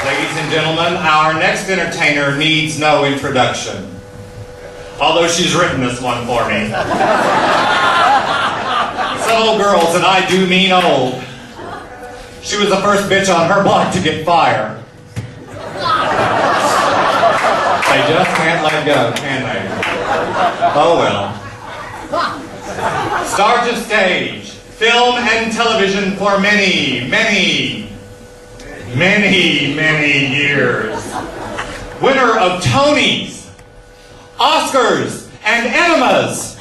Ladies and gentlemen, our next entertainer needs no introduction. Although she's written this one for me. So, girls, and I do mean old. She was the first bitch on her block to get fired. They just can't let go, can they? Oh well. Stars of stage, film and television for many, many, many, many years. Winner of Tonys, Oscars, and Enemas.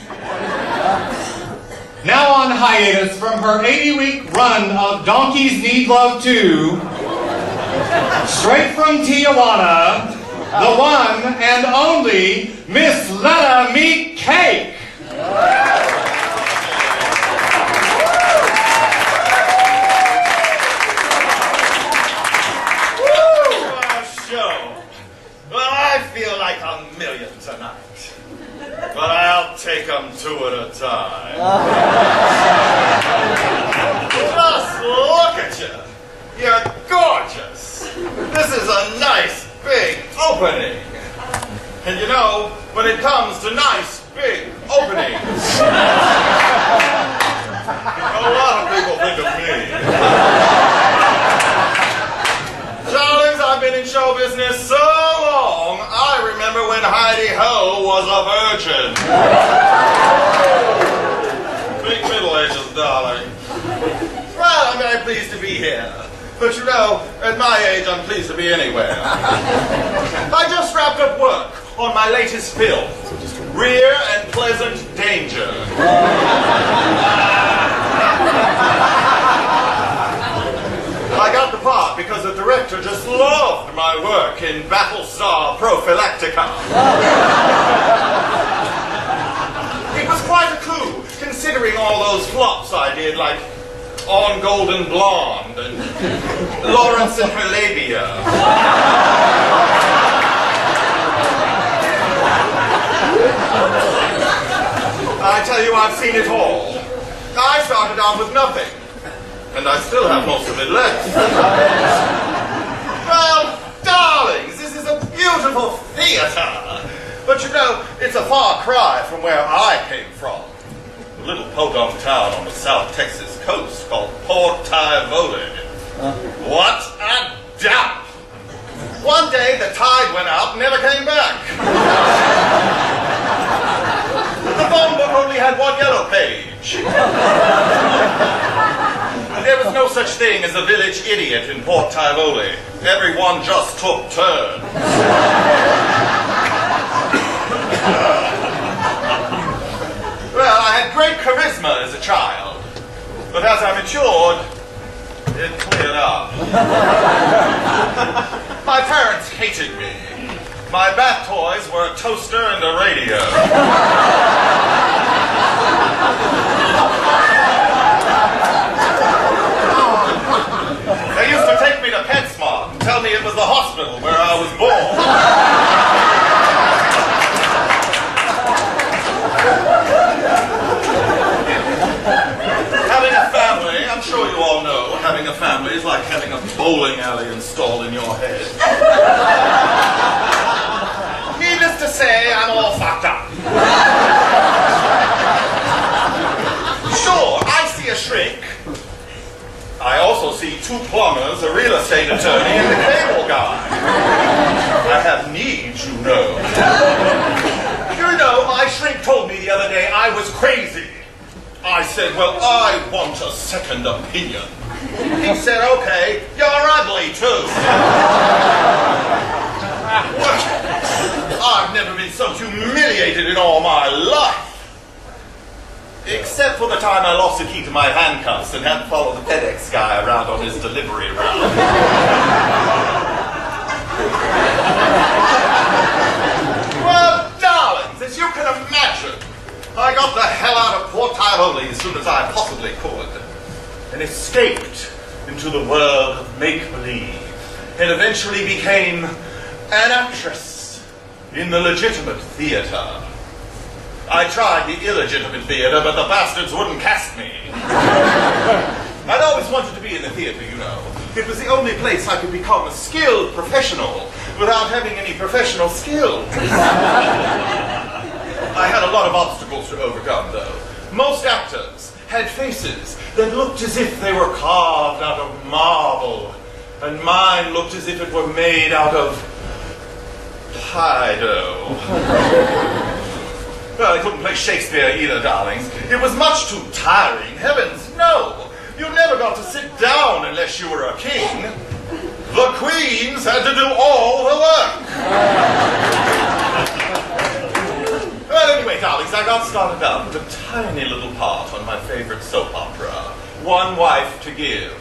Now on hiatus from her 80-week run of Donkeys Need Love 2, straight from Tijuana, the one and only Miss Letta Meatcake. I feel like a million tonight, but I'll take them two at a time. Just look at you. You're gorgeous. This is a nice, big opening. And you know, when it comes to nice, big openings, a lot of people think of me. Darlings, I've been in show business so long, I remember when Heidi Ho was a virgin. Big Middle Ages, darling. Well, I'm very pleased to be here. But you know, at my age, I'm pleased to be anywhere. I just wrapped up work on my latest film, Rear and Pleasant Danger. I got the part because the director just loved my work in Battlestar Prophylactica. It was quite a coup, considering all those flops I did, like On Golden Blonde and Lawrence and Her Labia. I tell you, I've seen it all. I started out with nothing. And I still have most of it left. Well, darlings, this is a beautiful theater. But you know, it's a far cry from where I came from. A little podunk town on the South Texas coast called Port Tivoli. What a dump! One day the tide went out and never came back. The phone book only had one yellow page. There was no such thing as a village idiot in Port Tivoli. Everyone just took turns. Well, I had great charisma as a child, but as I matured, it cleared up. My parents hated me. My bath toys were a toaster and a radio. They used to take me to PetSmart and tell me it was the hospital where I was born. Having a family, I'm sure you all know, having a family is like having a bowling alley installed in your head. Needless to say, I'm all fucked up. Sure, I see a shrink. I also see two plumbers, a real estate attorney, and a cable guy. I have needs, you know. You know, my shrink told me the other day I was crazy. I said, well, I want a second opinion. He said, okay, you're ugly too. I've never been so humiliated in all my life. Except for the time I lost the key to my handcuffs and had to follow the FedEx guy around on his delivery route. Well, darlings, as you can imagine, I got the hell out of Port Tivoli as soon as I possibly could and escaped into the world of make-believe and eventually became an actress in the legitimate theater. I tried the illegitimate theater, but the bastards wouldn't cast me. I'd always wanted to be in the theater, you know. It was the only place I could become a skilled professional without having any professional skill. I had a lot of obstacles to overcome, though. Most actors had faces that looked as if they were carved out of marble, and mine looked as if it were made out of pie dough. Well, I couldn't play Shakespeare either, darlings. It was much too tiring. Heavens, no! You never got to sit down unless you were a king. The queens had to do all the work. Well, anyway, darlings, I got started out with a tiny little part on my favorite soap opera, One Wife to Give.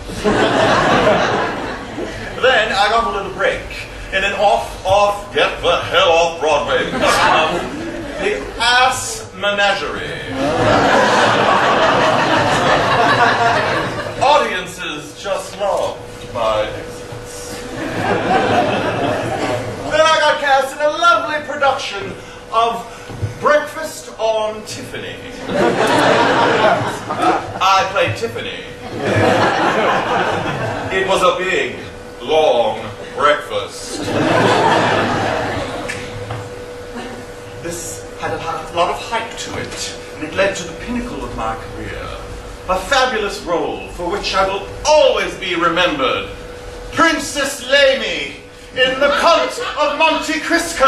Then I got a little break in an get the hell off Broadway production of The Ass Menagerie. Audiences just loved my excellence. Then I got cast in a lovely production of Breakfast on Tiffany. I played Tiffany. It was a big, long breakfast. This had a lot of hype to it, and it led to the pinnacle of my career. A fabulous role for which I will always be remembered. Princess Lamy in The Count of Monte Cristo.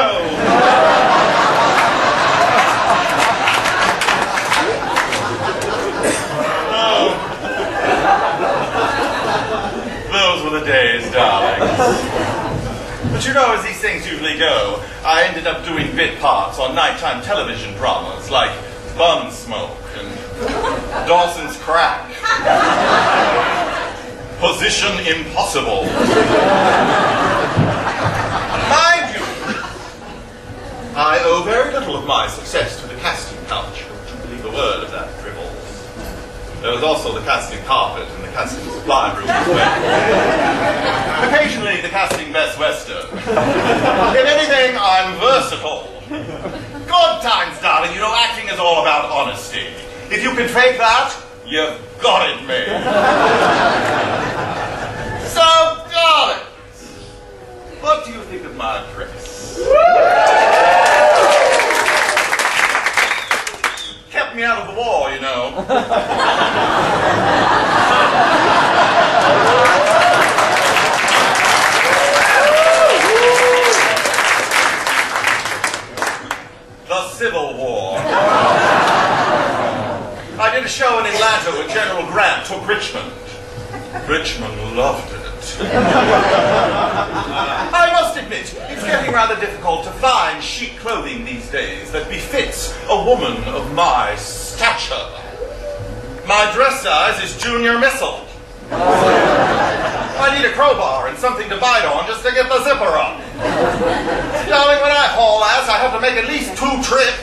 Oh. Those were the days, darlings. But you know, as these things usually go, I ended up doing bit parts on nighttime television dramas like Gunsmoke and Dawson's Crack. Position Impossible. Mind you, I owe very little of my success to the casting couch. Don't you believe a word of that dribble. There was also the casting carpet and the casting supply room as well. Occasionally the casting Best Western. If anything, I'm versatile. Good times, darling. You know, acting is all about honesty. If you can fake that, you've got it made. So, darling, what do you think of my dress? Kept me out of the war, you know. The Civil War. I did a show in Atlanta when General Grant took Richmond. Richmond loved it. I must admit, it's getting rather difficult to find chic clothing these days that befits a woman of my stature. My dress size is junior missile. I need a crowbar and something to bite on just to get the zipper up. Darling, when I haul ass, I have to make at least 2 trips.